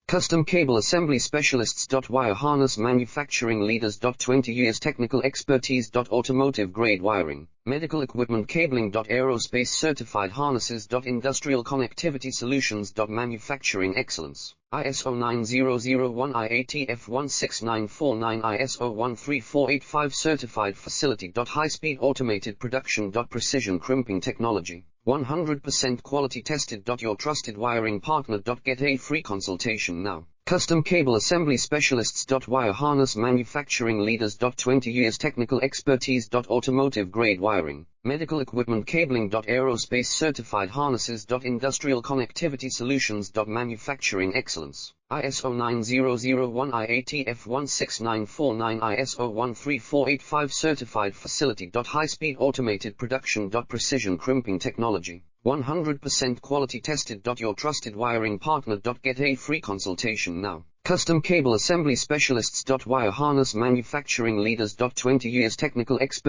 Custom Cable Assembly Specialists. Wire Harness Manufacturing Leaders. 20 years technical expertise. Automotive grade wiring, medical equipment cabling. Aerospace certified harnesses. Industrial connectivity solutions. Manufacturing excellence. ISO 9001 IATF 16949 ISO 13485 certified facility. High-speed automated production. Precision crimping technology. 100% quality tested. Your trusted wiring partner. Get a free consultation now. Custom Cable Assembly Specialists. Wire Harness Manufacturing Leaders. 20 years technical expertise. Automotive grade wiring, medical equipment cabling. Aerospace certified harnesses. Industrial connectivity solutions. Manufacturing excellence. ISO 9001 IATF 16949 ISO 13485 certified facility. High-speed automated production. Precision crimping technology. 100% quality tested. Your trusted wiring partner. Get a free consultation now. Custom Cable Assembly Specialists. Wire Harness Manufacturing Leaders. 20 years technical expert